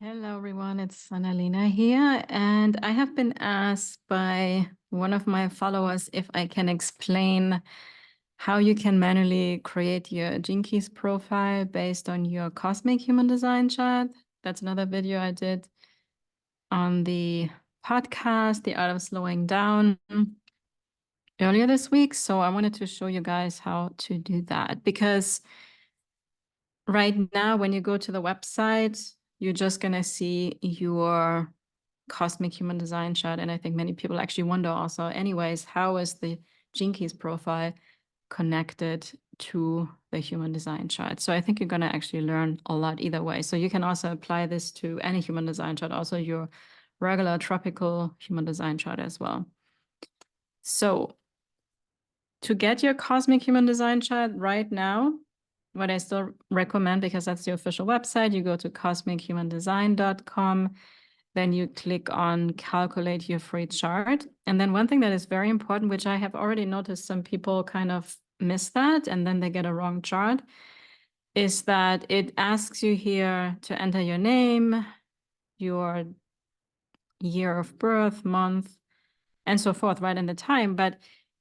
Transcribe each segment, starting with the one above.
Hello, everyone. It's Annalena here, and I have been asked by one of my followers if I can explain how you can manually create your Gene Keys profile based on your Cosmic Human Design chart. That's another video I did on the podcast, The Art of Slowing Down, earlier this week. So I wanted to show you guys how to do that, because right now, when you go to the website, you're just going to see your Cosmic Human Design chart. And I think many people actually wonder also, anyways, how is the Gene Keys profile connected to the Human Design chart? So I think you're going to actually learn a lot either way. So you can also apply this to any Human Design chart, also your regular tropical Human Design chart as well. So to get your Cosmic Human Design chart right now, what I still recommend, because that's the official website, you go to cosmichumandesign.com, then you click on calculate your free chart. And then one thing that is very important, which I have already noticed some people kind of miss that, and then they get a wrong chart, is that it asks you here to enter your name, your year of birth, month, and so forth, right, in the time. But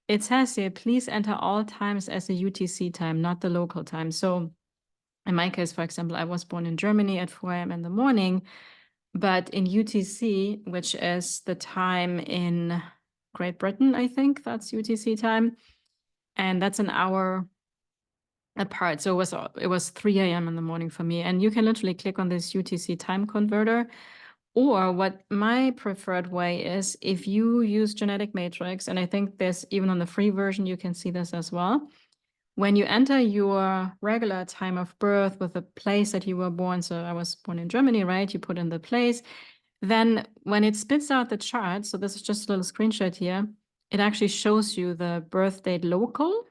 it says here, please enter all times as a UTC time, not the local time. So in my case, for example, I was born in Germany at 4 a.m. in the morning, but in UTC, which is the time in Great Britain, I think that's UTC time, and that's an hour apart. So it was 3 a.m. in the morning for me. And you can literally click on this UTC time converter. Or what my preferred way is, if you use Genetic Matrix, and I think there's even on the free version, you can see this as well. When you enter your regular time of birth with the place that you were born, so I was born in Germany, right? You put in the place. Then when it spits out the chart, so this is just a little screenshot here, it actually shows you the birth date local,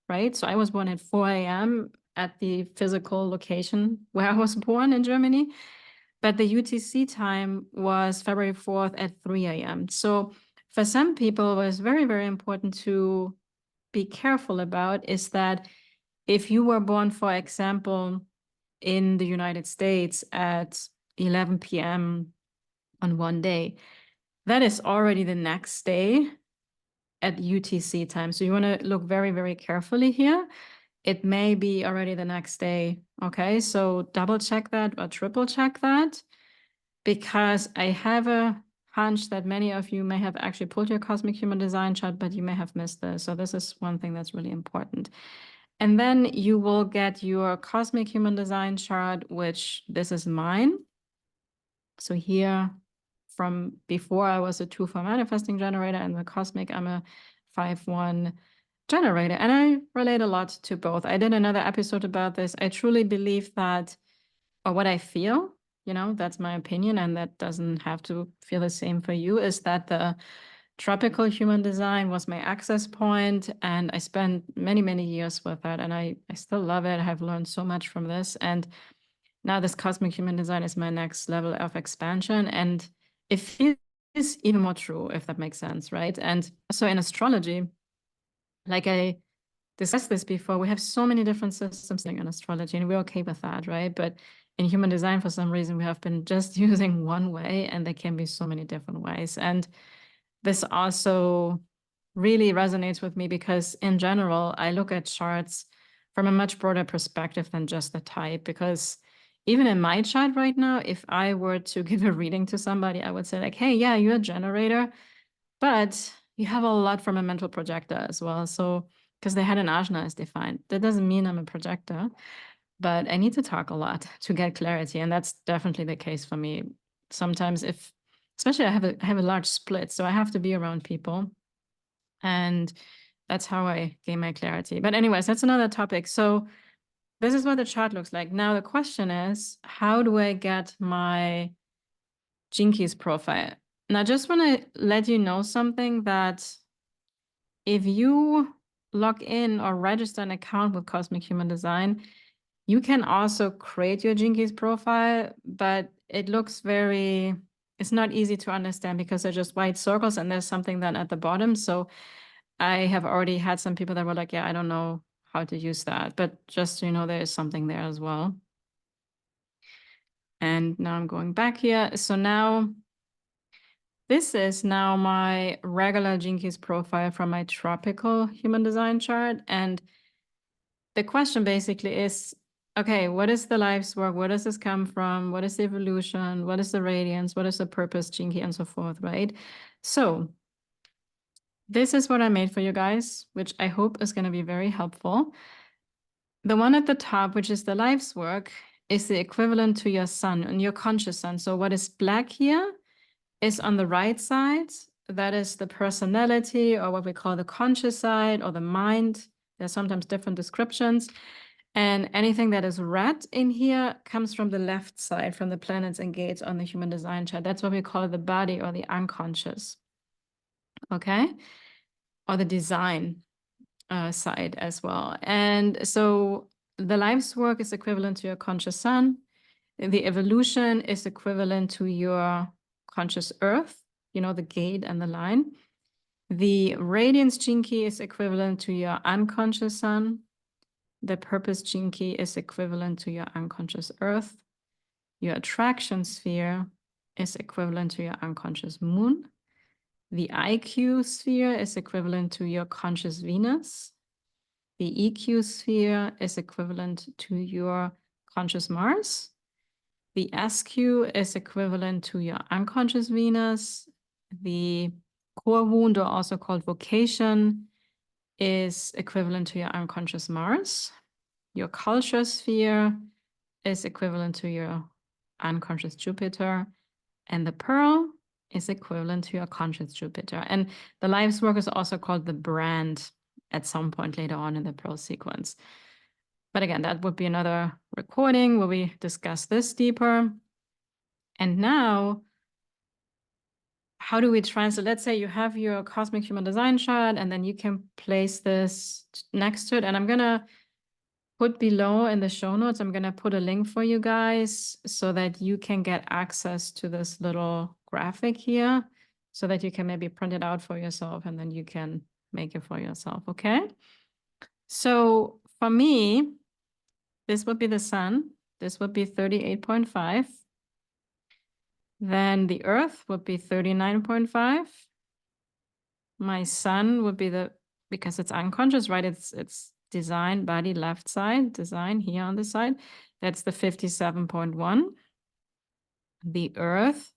right? So I was born at 4 a.m. at the physical location where I was born in Germany. But the UTC time was February 4th at 3 a.m. So for some people, what is very, very important to be careful about is that if you were born, for example, in the United States at 11 p.m. on one day, that is already the next day at UTC time. So you want to look very, very carefully here. It may be already the next day. Okay, so double check that or triple check that, because I have a hunch that many of you may have actually pulled your Cosmic Human Design chart, but you may have missed this. So this is one thing that's really important. And then you will get your Cosmic Human Design chart, which this is mine. So here, from before, I was a 2-4 manifesting generator, and the Cosmic, I'm a 5-1 generator. And I relate a lot to both. I did another episode about this. I truly believe that, or what I feel, that's my opinion, and that doesn't have to feel the same for you, is that the tropical human design was my access point, and I spent many, many years with that, and I still love it. I have learned so much from this, and now this Cosmic Human Design is my next level of expansion, and it feels even more true, if that makes sense, right? And so in astrology, like I discussed this before, we have so many different systems in astrology, and we're okay with that, right? But in human design, for some reason, we have been just using one way, and there can be so many different ways. And this also really resonates with me because in general, I look at charts from a much broader perspective than just the type, because even in my chart right now, if I were to give a reading to somebody, I would say like, hey, yeah, you're a generator, but you have a lot from a mental projector as well. So because they had an ajna as defined, that doesn't mean I'm a projector, but I need to talk a lot to get clarity. And that's definitely the case for me. Sometimes especially I have a large split, so I have to be around people. And that's how I gain my clarity. But anyways, that's another topic. So this is what the chart looks like. Now the question is, how do I get my Gene Keys profile? Now, I just want to let you know something, that if you log in or register an account with Cosmic Human Design, you can also create your Gene Keys profile, but it looks it's not easy to understand because they're just white circles and there's something then at the bottom. So I have already had some people that were like, yeah, I don't know how to use that, but just so you know, there is something there as well. And now I'm going back here. So now this is now my regular Gene Keys profile from my tropical human design chart. And the question basically is, okay, what is the life's work? Where does this come from? What is the evolution? What is the radiance? What is the purpose, Gene Key, and so forth, right? So this is what I made for you guys, which I hope is going to be very helpful. The one at the top, which is the life's work, is the equivalent to your sun and your conscious sun. So what is black here is on the right side. That is the personality, or what we call the conscious side, or the mind. There's sometimes different descriptions. And anything that is red in here comes from the left side, from the planets and gates on the human design chart. That's what we call the body, or the unconscious. Okay? Or the design side as well. And so the life's work is equivalent to your conscious sun. The evolution is equivalent to your conscious earth, you know, the gate and the line. The radiance Gene Key is equivalent to your unconscious sun. The purpose Gene Key is equivalent to your unconscious earth. Your attraction sphere is equivalent to your unconscious moon. The IQ sphere is equivalent to your conscious Venus. The EQ sphere is equivalent to your conscious Mars. The SQ is equivalent to your unconscious Venus. The core wound, or also called vocation, is equivalent to your unconscious Mars. Your culture sphere is equivalent to your unconscious Jupiter. And the pearl is equivalent to your conscious Jupiter. And the life's work is also called the brand at some point later on in the pearl sequence. But again, that would be another recording where we discuss this deeper. And now, how do we translate? Let's say you have your cosmic human design chart, and then you can place this next to it. And I'm going to put below in the show notes, I'm going to put a link for you guys so that you can get access to this little graphic here, so that you can maybe print it out for yourself, and then you can make it for yourself. Okay. So for me, this would be the sun. This would be 38.5. Then the earth would be 39.5. My sun would be because it's unconscious, right? It's design, body, left side, design here on this side. That's the 57.1. The earth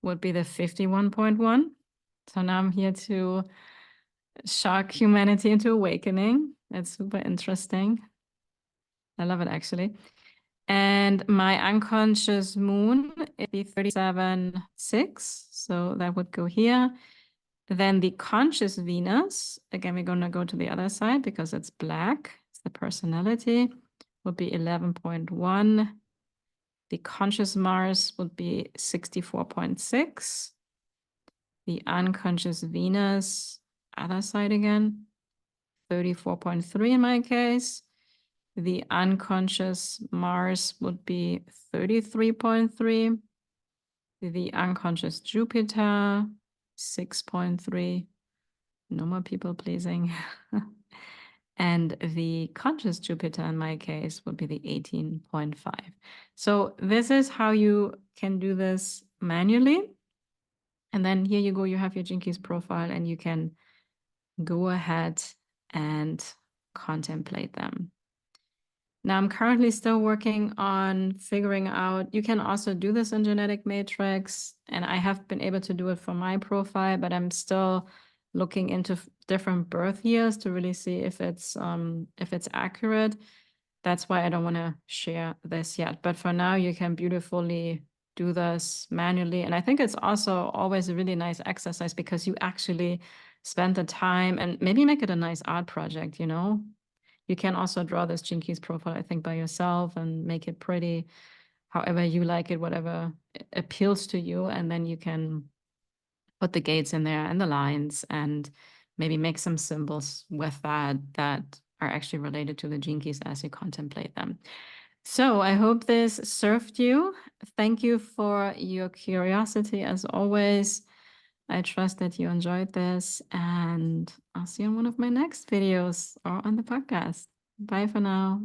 would be the 51.1. So now I'm here to shock humanity into awakening. That's super interesting. I love it, actually. And my unconscious moon is 37.6. So that would go here. Then the conscious Venus, again, we're going to go to the other side because it's black. It's the personality, would be 11.1. The conscious Mars would be 64.6. The unconscious Venus, other side again, 34.3 in my case. The unconscious Mars would be 33.3. The unconscious Jupiter, 6.3. No more people pleasing. And the conscious Jupiter in my case would be the 18.5. So this is how you can do this manually. And then here you go, you have your Gene Keys profile, and you can go ahead and contemplate them. Now I'm currently still working on figuring out, you can also do this in Genetic Matrix, and I have been able to do it for my profile, but I'm still looking into different birth years to really see if it's accurate. That's why I don't want to share this yet. But for now, you can beautifully do this manually. And I think it's also always a really nice exercise because you actually spend the time and maybe make it a nice art project, you know? You can also draw this Gene Keys profile, I think, by yourself and make it pretty, however you like it, whatever appeals to you. And then you can put the gates in there and the lines and maybe make some symbols with that are actually related to the Gene Keys as you contemplate them. So I hope this served you. Thank you for your curiosity as always. I trust that you enjoyed this, and I'll see you on one of my next videos or on the podcast. Bye for now.